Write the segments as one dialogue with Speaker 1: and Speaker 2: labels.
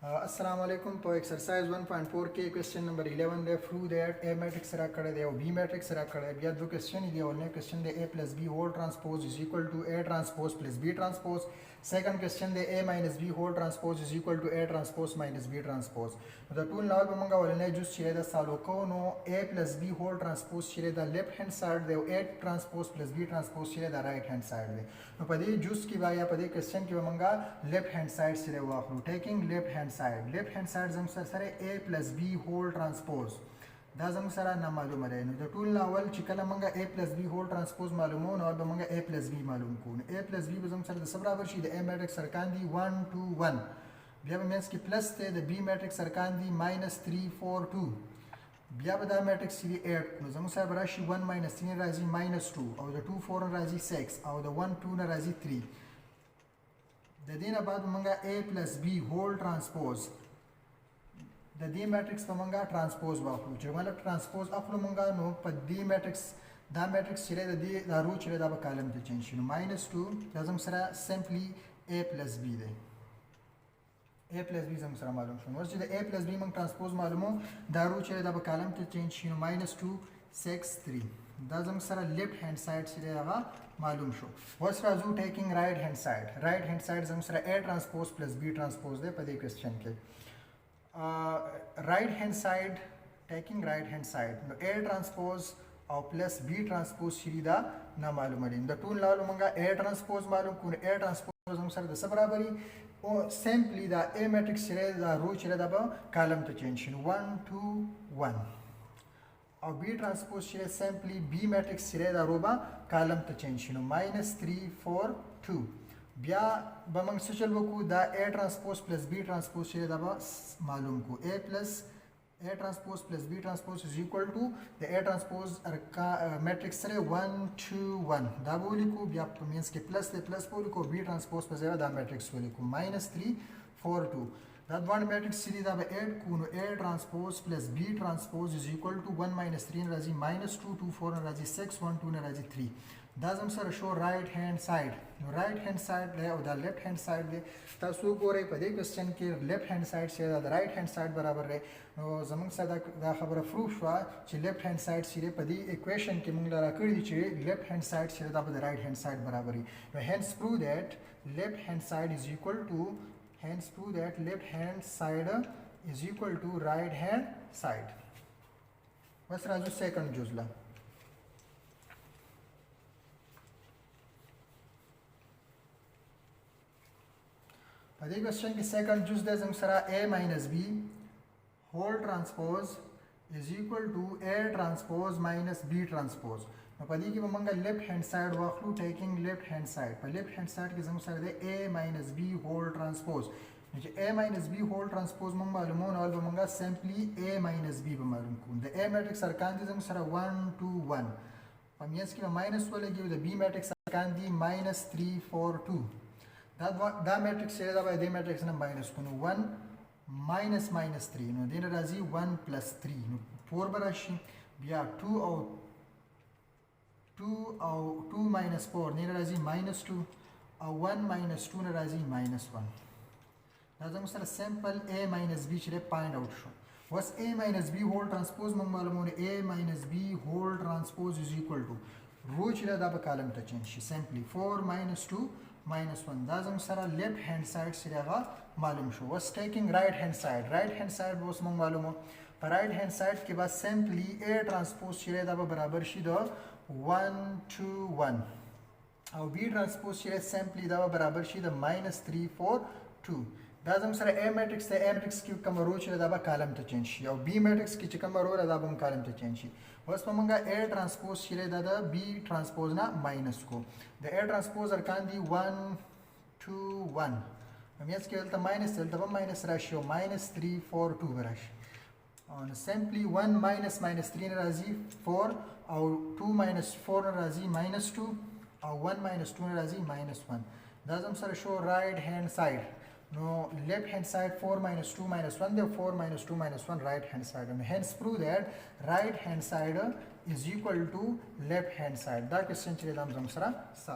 Speaker 1: अस्सलाम वालेकुम। तो एक्सरसाइज 1.4 के क्वेश्चन नंबर 11 दे प्रूव दैट ए मैट्रिक्स रा कड़े दे बी मैट्रिक्स रा कड़े बिया दो क्वेश्चन दिया ओने क्वेश्चन दे a plus B whole transpose is equal to a transpose plus b transpose. Second question दे a minus b whole transpose is equal to a transpose minus b transpose. द टूल नाउ बमंगा ओने जूस चिरे द सालो को नो a plus b whole transpose चिरे द लेफ्ट हैंड साइड दे a transpose plus b transpose चिरे द राइट हैंड साइड दे। नो पदी जूस की बाया पदी क्वेश्चन की बमंगा लेफ्ट हैंड साइड चिरे वाखलू टेकिंग लेफ्ट हैंड साइड जम सर ए प्लस बी होल ट्रांसपोज दा जम सरा ना मालूम है नो द टूल नावल चिकला मंगा A plus B whole transpose मालूम हो और मंगा ए प्लस बी मालूम को ए प्लस बी जम सर सब बराबर शी द ए मैट्रिक्स सरकान दी 1 2 1 बिया मींस की प्लस थे द बी मैट्रिक्स सरकान दी -3 4 2 बिया बदा मैट्रिक्स सी 8 नो जम सर बराशी 1 -3 राजी -2 और द 2 4 राजी 6 और द 1 2 ना राजी 3 द दिन बाद मंगा A plus B whole transpose द दी मैट्रिक्स पमंगा ट्रांसपोज वाखलू जो मतलब ट्रांसपोज अखलू मंगा नो प दी मैट्रिक्स दा मैट्रिक्स चिरे द दी दा रो चिरे दा कॉलम ते चेंज नो -2 जम सरा सिंपली a प्लस बी दे a प्लस बी जम सरा मालूम शो वस जे a प्लस बी मंग ट्रांसपोज मालूम हो दा रो चिरे दा कॉलम ते चेंज नो -2 6 3 दा जम सरा लेफ्ट हैंड साइड चिरे दा मालूम शो वस राजू टेकिंग राइट हैंड साइड जम सरा a transpose plus b transpose दे पदे क्वेश्चन के right hand side taking right hand side no a transpose और प्लस b ट्रांसपोज सीधा ना मालूम है द टूल लाल मंगा a ट्रांसपोज मालूम कुन a ट्रांसपोज हम सर द सब बराबरी ओ सिंपली द a मैट्रिक्स सिरे द रो चिरे द कॉलम तो चेंज 1 2 1 और b ट्रांसपोज सिरे सिंपली b मैट्रिक्स सिरे द रोबा कॉलम तो चेंज -3 4 2 बिया बमंग सुचल को द a transpose plus b transpose से दबा मालूम को a transpose plus b transpose is equal to द a ट्रांसपोज का मैट्रिक्स रे 1 2 1 दा बोली को बिया मींस के प्लस ते प्लस बोली को b ट्रांसपोज पर द मैट्रिक्स बोली को -3 4 2 दैट वन मैट्रिक्स सीधी दबा 8 को a transpose plus b transpose is equal to 1 -3 राजी -2 2 4 राजी 6 1 2 राजी 3 दाजम सर शो राइट हैंड साइड ले और द लेफ्ट हैंड साइड ले तासु को रे पदे क्वेश्चन के लेफ्ट हैंड साइड से द राइट हैंड साइड बराबर रे नो जमंग सदा दा खबर प्रूफ हुआ कि लेफ्ट हैंड साइड से पदी इक्वेशन के मुंगला रा कड़ी चे लेफ्ट हैंड साइड से द राइट हैंड साइड बराबर ही नो hence prove that left hand side is equal to right hand side बस राजू सेकंड जुजला पदी क्वेश्चन की सेकंड जूस दे जम सरा a minus B whole transpose is equal to a transpose minus b transpose पदी की मंगा लेफ्ट हैंड साइड वाखलू टेकिंग लेफ्ट हैंड साइड पर लेफ्ट हैंड साइड की जम सरा दे a minus B whole transpose नीचे a minus B whole transpose मंग मालूम हो और मंगा सिंपली a माइनस बी मालूम को द a मैट्रिक्स सरकान दी जम सरा 1 2 1 पमियस की माइनस वाले गिव द b मैट्रिक्स सरकान दी -3 4 2 दा मैट्रिक्स से दा दे मैट्रिक्स ना माइनस को 1 -3 नो दिन राजी 1 + 3 नो 4 बराशी बिया 2 और 2 - 4 ने राजी -2 और 1 - 2 ने राजी -1 दाजम सर सिंपल a - b चले फाइंड आउट शो वस a - b होल ट्रांसपोज मंग मालूम होने a - b whole transpose is equal to row चले दा कॉलम तो चेंज सिंपली 4 - 2 -1 दाजम सरा लेफ्ट हैंड साइड से रहेगा मालूम शो वस टेकिंग राइट हैंड साइड बस मंग मालूम हो पर राइट हैंड साइड के बाद सिंपली a ट्रांसपोज से दा बराबर शी दो 1 2 1 और b ट्रांसपोज से सिंपली दा बराबर शी दो -3 4 2 दाजम सरा a मैट्रिक्स की कम रो से दा कॉलम तो चेंज और b मैट्रिक्स की कम रो दा बम कॉलम तो चेंज बस मंगा a ट्रांसपोज से दा b ट्रांसपोज ना माइनस को द a ट्रांसपोज अरकान दी 1 2 1 हम यस केलता माइनस चलता माइनस राशियो -3 4 2 राशि और सिंपली 1 -3 राजी 4 और 2 - 4 राजी -2 और 1 - 2 राजी -1 दाजम सर शो राइट हैंड साइड नो लेफ्ट हैंड साइड 4 - 2 - 1 दे 4 - 2 - 1 right hand side and hence prove that right hand side is equal to left hand side दा क्वेश्चन चले दाम जम सरा सा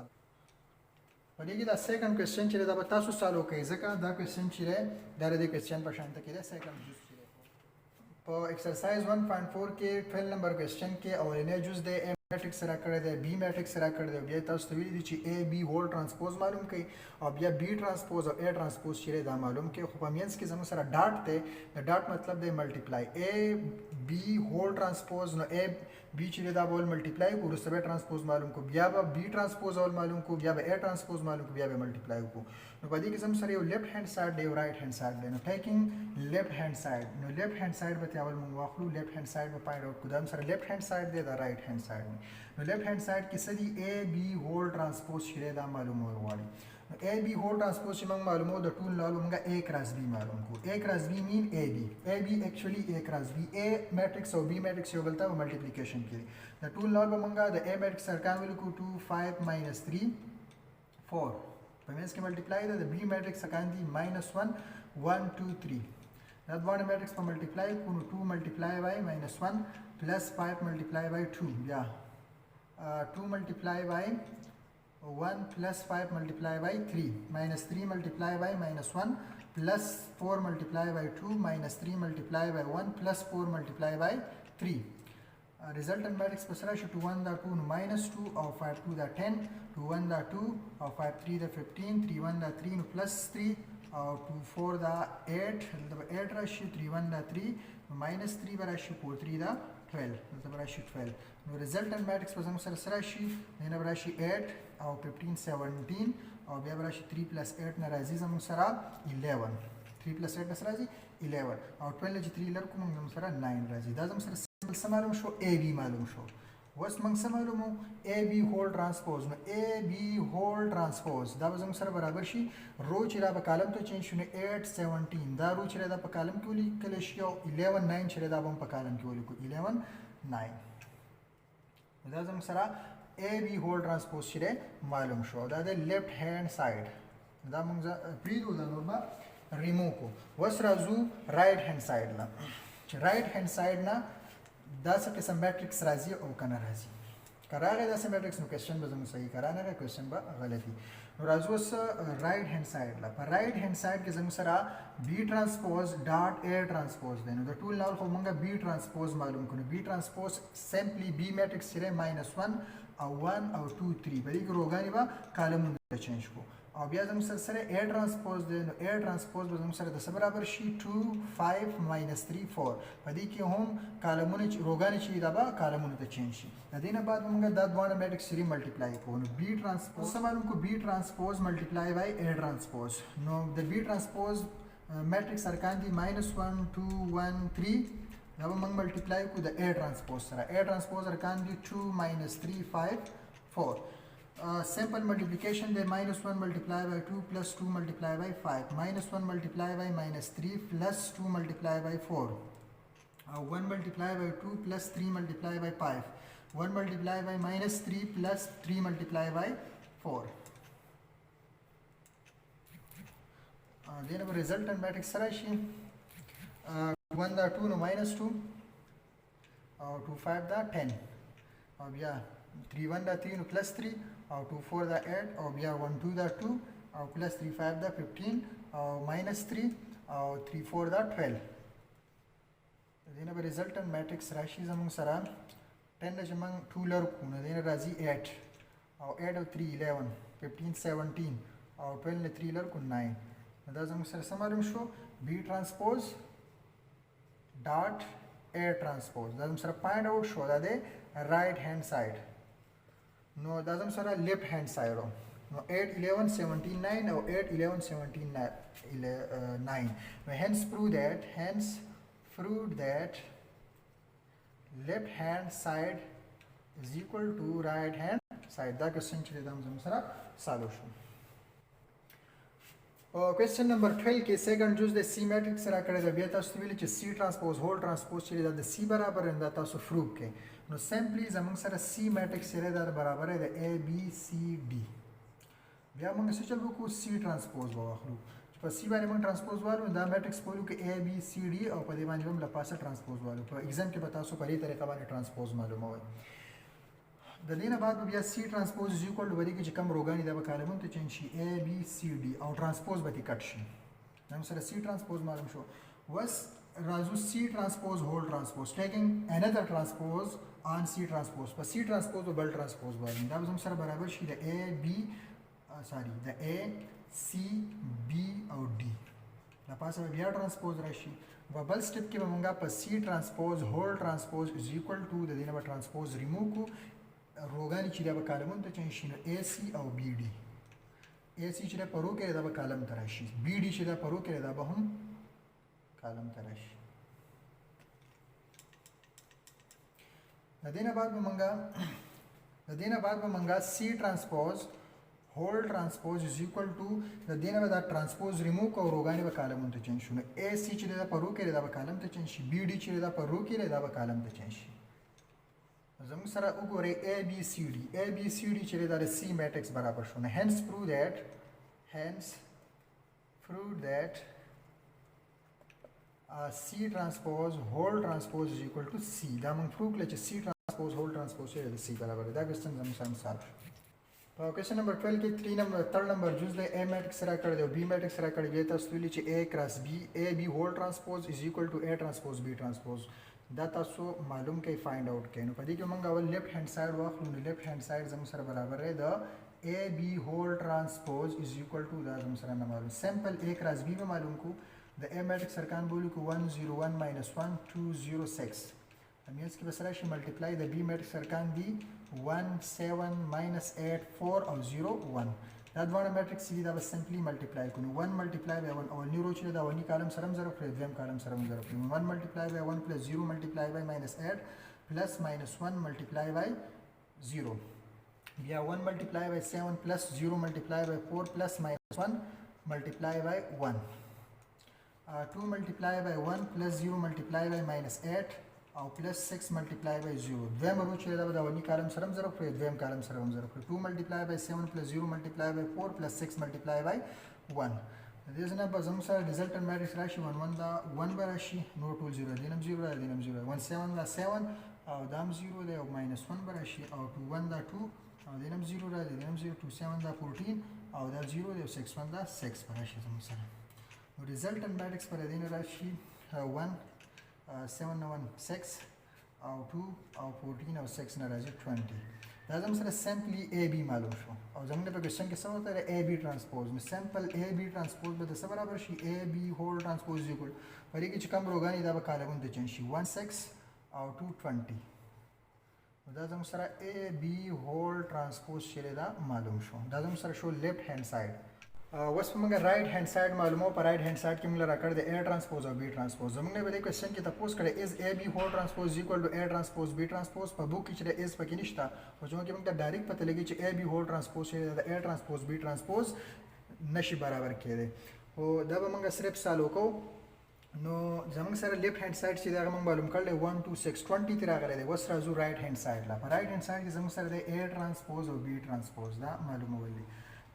Speaker 1: په دې کې دا سیکنډ کوېسچن چې دی دا به تاسو سالو کوئ ځکه دا کوېسچن چې دی دا د دې کوېسچن په شانته کې دی سیکنډ جز چې دی په ایکسرسایز 1.4 کې 12 نمبر کوېسچن کې اولنی جز دی A میټرکس سره کړی دی B میټرکس سره کړی دی بیا تاسو ته ویلي دي چې A B هول ټرانسپوز معلوم کړئ او بیا B ټرانسپوز او A ټرانسپوز چې دی دا معلوم کړئ خو په مینس کې زموږ سره ډاټ دی د ډاټ مطلب دی ملټیپلای A B هول ټرانسپوز نو A B چې دی دا به ول ملټیپلای کو وروسته به ټرانسپوز معلوم کو بیا به B ټرانسپوز اول معلوم کو بیا به A ټرانسپوز معلوم کو بیا به ملټیپلای کو نو په دې کې زموږ سره یو لیفټ هاند سایډ دی یو رائټ هاند سایډ دی نو ټیکینګ لیفټ هاند سایډ نو لیفټ هاند سایډ به اول موږ واخلو لیفټ هاند سایډ به فایند اوټ کو دا سره لیفټ هاند سایډ دی دا رائټ هاند سایډ دی نو لیفټ هاند سایډ کې څه دي A B هول ټرانسپوز چې دا معلومول غواړي نو A B هول ټرانسپوز چې موږ معلومو د ټول لالو موږ A کراس B معلوم کو A کراس B مین AB AB actually A کراس B A میټرکس او B میټرکس یو بل ته ملټیپلیکیشن کې د ټول لالو موږ د A میټرکس سره کار ولیکو 2 5 - 3 4 په مینس کې ملټیپلای ده د B میټرکس سره دی -1 1 2 3 دا دوه میټرکس په ملټیپلای کو نو 2 ملټیپلای بای -1 plus 5 multiplied by 2 yeah 2 multiplied by 1 plus 5 multiplied by 3 minus 3 multiplied by -1 plus 4 multiplied by 2 minus 3 multiplied by 1 plus 4 multiplied by 3 resultant matrix पर सरा 2 1 da 2 minus 2 और 5 2 da 10 2 1 da 2 और 5 3 da 15 3 1 da 3 no plus 3 और 2 4 da 8 मतलब 8 राशि 3 1 da 3 minus 3 राशि 4 3 da 12 मतलब राशि 12 नो रिजल्टेंट मैट्रिक्स पर सर राशि ने राशि 8 और 15 17 और बया राशि 3 + 8 न राशि हम सरा 11 3 + 8 न राशि 11 और 12 जी 3 लर को हम सरा 9 राशि दा हम सर सिंपल मालूम शो ए बी मालूम शो वस मंग मालूम ए बी होल ट्रांसपोज नो ए बी होल ट्रांसपोज दा हम सर बराबर शी रो चिरा ब कॉलम तो चेंज शुने 8 17 दा रो चिरा दा प कॉलम के लिए कलेशियो 11 9 चिरा दा हम प कॉलम के लिए को 11 9 दा हम सरा ए बी होल ट्रांसपोज चिरे मालूम शो दा दे लेफ्ट हैंड साइड दा मंग प्रीदो दा नोबा रिमूव को वस राजू राइट हैंड साइड ला राइट हैंड साइड ना دا څه قسم میټرکس راځي او کنه راځي کراغه دا څه میټرکس نو کوېسچن به زموږ صحیح کرانه غو کوېسچن به غلطي نو راځو س رائټ هاند سایډ لا پر رائټ هاند سایډ کې زموږ سره بی ټرانسپوز ډاټ ا ټرانسپوز دی نو د ټول نال خو موږ بی ټرانسپوز معلوم کړو بی ټرانسپوز سمپلی بی میټرکس سره -1 او 1 او 2 3 بلې روغانی با کالمونه چینج کو او بیا زموږ سره ا ټرانسپوز دی نو ا ټرانسپوز به زموږ سره د څه برابر شي 2 5 - 3 4 په دې کې هم کالمونه روغانی چې دا به کالمونه ته چینج شي د دې نه بعد موږ دا دوه میټرکس سری ملټیپلای کوو نو بی ټرانسپوز معلوم کو بی ټرانسپوز ملټیپلای بای ا ټرانسپوز نو د بی ټرانسپوز میټرکس ارکان دي -1 2 1 3 دا به موږ ملټیپلای کوو د ا ټرانسپوز سره ا ټرانسپوز ارکان دي 2 - 3 5 4 simple multiplication they -1 multiplied by 2 plus 2 multiplied by 5 -1 multiplied by -3 plus 2 multiplied by 4 1 multiplied by 2 plus 3 multiplied by 5 1 multiplied by -3 plus 3 multiplied by 4 then our resultant matrix sarashi 1 da 2 no -2 2 5 da 10 अब या 3 1 da 3 no +3 और 2 4 da 8 और बया 1 2 da 2 और +3 5 da 15 और -3 और 3 4 da 12 देना बे रिजल्टेंट मैट्रिक्स राशि जमंग सरा 10 ने जमंग 2 लर को ने देना राजी 8 और 8 और 3 11 15 17 और 12 ने 3 लर को 9 दा जमंग सरा समालूम शो B transpose dot A transpose दा जमंग सरा फाइंड आउट शो दा दे राइट हैंड साइड नो दाजम सरा लेफ्ट हैंड साइड हो नो 8 11 17 9 और 8 11 17 9 hence prove that left hand side is equal to right hand side da question chile dam sara solution question number 12 के सेकंड जुज द सी मैट्रिक्स सरा करे द बिया तासु विल च सी ट्रांसपोज होल ट्रांसपोज चले द सी बराबर रंदा तासु प्रूव के नो सिंपली जमंग सरा सी मैट्रिक्स सरे द बराबर है द ए बी सी डी बिया मंग से चलबो को सी ट्रांसपोज वाखलू पर सी बारे में ट्रांसपोज वालो द मैट्रिक्स बोलू के ए बी सी डी और पदे बानी हम लपासा ट्रांसपोज वालो पर एग्जाम के बतासो परी तरीका बारे ट्रांसपोज मालूम हो د دې نه بعد به بیا سی ټرانسپوز از ایکوال ټو په دې کې چې کوم روګانې دا به کالمونو ته چینج شي A B C D او ټرانسپوز به ترې کټ شي. نو سره سی ټرانسپوز معلوم شو. وس راځو سی ټرانسپوز هول ټرانسپوز ټیکینګ انذر ټرانسپوز آن سی ټرانسپوز په سی ټرانسپوز او بل ټرانسپوز باندې دا به زموږ سره برابر شي د A C B او D. دا پاسه بیا ټرانسپوز راشي. په بل سټپ کې به مونږه په سی ټرانسپوز هول ټرانسپوز از ایکوال ټو د دې نه به ټرانسپوز ریموو کو روګانې چې دا به کالمونو ته چینج شي نو AC او BD. AC چې دا په رو کې دا به کالم ته راشي. BD چې دا په رو کې دا به هم کالم ته راشي. د دې نه بعد به مونږه سی ټرانسپوز هول ټرانسپوز از ایکوال ټو د دې نه به دا ټرانسپوز ریموو کو روګانې به کالمونو ته چینج شي. نو AC چې دا په رو کې دا به کالم ته چینج شي. BD چې دا په رو کې دا به کالم ته چینج شي. زموږ سره وګورئ ABCD چې دا د C میټرکس برابر شو. نو hence prove that C transpose whole transpose is equal to C. دا موږ پروف کړل چې C transpose whole transpose د C برابر دی. دا کوېسچن زموږ سره مثال شو. په کوېسچن نمبر 12 کې 3 نمبر جز د A میټرکس سره کړی دی او B میټرکس سره کړی دی. تاسو ویلي چې A کراس B AB whole transpose is equal to A transpose B transpose. دا تاسو معلوم کوي فایند اوټ کوي. نو په دې کې موږ اول لیفت هاند سایډ واخلو. نو لیفت هاند سایډ زموږ سره برابر دی د AB whole transpose is equal to دا زموږ سره نه معلوم. سمپل A کراس B به معلوم کو. د A میټرکس ارکان بولو کو 101 minus 1 206. امینس کې به سره شي ملټیپلای د B میټرکس ارکان دي 1 7 minus 8 4 او 0 1. دا دواړه میټرکس دي دا به سمپلی ملټیپلای کو. نو 1 ملټیپلای بای 1 او نیو رو چې دا ونی کالم سره هم 0 کړی دویم کالم سره هم 0 کړی. 1 ملټیپلای بای 1 پلس 0 ملټیپلای بای minus 8 پلس minus 1 ملټیپلای بای 0. بیا 1 ملټیپلای بای 7 پلس 0 ملټیپلای بای 4 پلس minus 1 ملټیپلای بای 1. 2 ملټیپلای بای 1 پلس 0 ملټیپلای بای minus 8 او پلس 6 ملټیپلای بای 0. دویم رو چې دا به د ونی کالم سره هم 0 کړی دویم کالم سره هم 0 کړی. 2 ملټیپلای بای 7 پلس 0 ملټیپلای بای 4 پلس 6 ملټیپلای بای 1. د دې څخه به زموږ سره ریزلټنټ میټرکس راشي 1 1 دا 1 به راشي نور ټول 0 دي نم 0 دی نم 0 1 7 دا 7 او دا 0 دی او minus 1 به راشي او 2 1 دا 2 او د نم 0 را دی نم 0 2 7 دا 14 او دا 0 دی 6 1 دا 6 به راشي زموږ سره. نو ریزلټنټ میټرکس پر دې نه راشي 1 7 1 6 او 2 او 14 او 6 نه راځي 20. دا زموږ سره سمپلی AB معلوم شو او زموږ په کوېسچن کې څه ورته دی AB ټرانسپوز. نو سمپل AB ټرانسپوز به د څه برابر شي AB هول ټرانسپوز ایکوال په دې کې چې کوم روګانې دا به کالمونو ته چینج شي 1 6 او 2 20. دا زموږ سره AB هول ټرانسپوز چې دا معلوم شو. دا زموږ سره شو لیفت هاند سایډ. اوس په موږ رائټ هاند سایډ معلومو. په رائټ هاند سایډ کې موږ راکړی دی A ټرانسپوز او B ټرانسپوز. زموږ نه به دې کوېسچن کې تپوس کړی از AB هول ټرانسپوز ایکوال ټو A ټرانسپوز B ټرانسپوز. په بوک کې چې د از پکې نشته خو چې موږ ته ډایرکټ پته لګي چې AB هول ټرانسپوز چې د A ټرانسپوز B ټرانسپوز نشي برابر کېدی. خو دا به موږ صرف سالو کوو. نو زموږ سره لیفت هاند سایډ چې دا موږ معلوم کړل 1 2 6 20 ته راغلی دی. اوس راځو رائټ هاند سایډ لا. په رائټ هاند سایډ کې زموږ سره د A ټرانسپوز او B ټرانسپوز دا معلومول دي.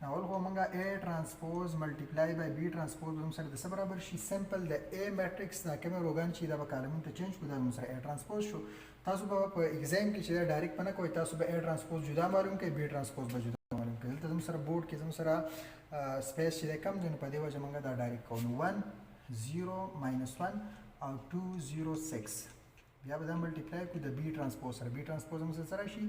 Speaker 1: اول خو موږ A ټرانسپوز ملټیپلای بای B ټرانسپوز هم سره د څه برابر شي سمپل د A میټرکس دا کوم روګان چې دا به کالمونو ته چینج کړو دا هم سره A ټرانسپوز شو. تاسو به په ایگزام کې چې دا ډایرکټ پنه کوئ تاسو به A ټرانسپوز جدا معلوم کړئ B ټرانسپوز به جدا معلوم کړئ. دلته زموږ سره بورډ کې زموږ سره سپیس چې کم دی نو په دې وجه موږ دا ډایرکټ کوو. 1 0 minus 1 او 2 0 6 بیا به دا ملټیپلای کړو د B ټرانسپوز سره. B ټرانسپوز هم سره شي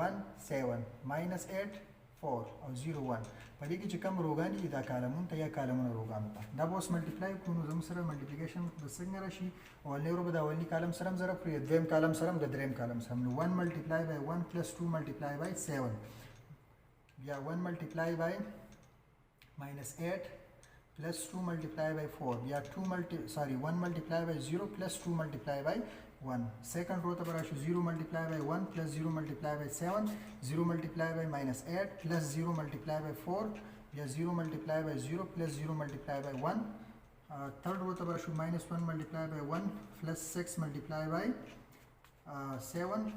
Speaker 1: 1 7 minus 8 4 او 0 1. په دې کې چې کوم روګان دي دا کالمون ته یا کالمونه روګانو ته دا به اوس ملټیپلای کړو. نو زموږ سره ملټیپلیکیشن به څنګه راشي اولنی رو به د اولني کالم سره هم 0 کړو دویم کالم سره هم د دریم کالم سره. نو 1 ملټیپلای بای 1 پلس 2 ملټیپلای بای 7 بیا 1 ملټیپلای بای minus 8 plus 2 multiply by 4 بیا 1 multiply by 0 plus 2 multiply by 1. Second row ته براشو 0 multiply by 1 plus 0 multiply by 7 0 multiply by minus 8 plus 0 multiply by 4 بیا 0 multiply by 0 plus 0 multiply by 1. Third row ته براشو minus 1 multiply by 1 plus 6 multiply by 7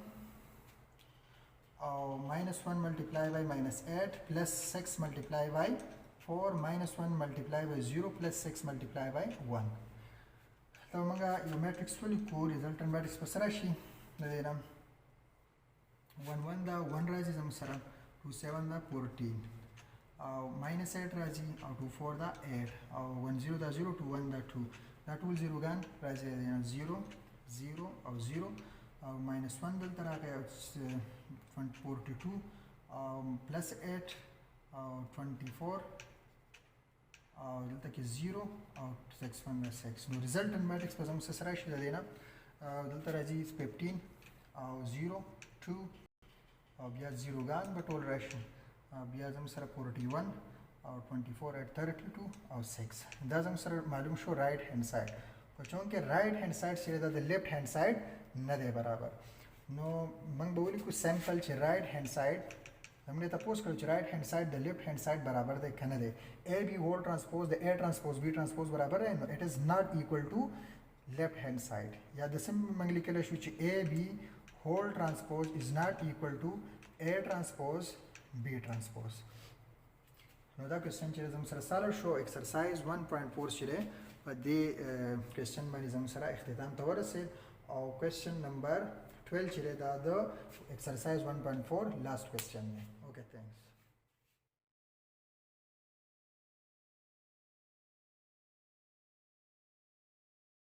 Speaker 1: او minus 1 multiply by minus 8 plus 6 multiply by 4 minus 1 multiply by 0 plus 6 multiply by 1. So, we will use matrix to the result and matrix. 1 1 دا 1 راځي زموږ سره 2 7 دا 14 او minus 8 راځي او 2 4 دا 8 او 1 0 دا 0 2 1 دا 2 دا ټول 0 ګان راځي 0 0 او 0 او minus 1 دلته راغی او 42 او plus 8 او 24 او دلته کې 0 او 6 1 دا 6 نو resultant matrix په زموږ سره راشي د دې نه دلته راځي 15 او 0 2 او بیا 0 ګان به ټول راشي بیا زموږ سره 41 او 24 8 32 او 6 دا زموږ سره معلوم شو رائټ هاند ساید په چونکې رائټ هاند ساید چې دا د لیفټ هاند ساید نه دی برابر نو موږ به ولیکو سیمپل چې رائټ هاند ساید हमने तपोज करो right hand side द left hand side बराबर दे कने दे A B whole transpose द A transpose B transpose बराबर है it is not equal to left hand side या द सिम मंगली के लिए A B whole transpose is not equal to A transpose B transpose नो दा question چې زم سره سالو شو exercise 1.4 چې په دې question باندې زم سره اختتام ته ورسید او question number 12 چې دا د एक्सरसाइज 1.4 लास्ट क्वेश्चन है ओके थैंक्स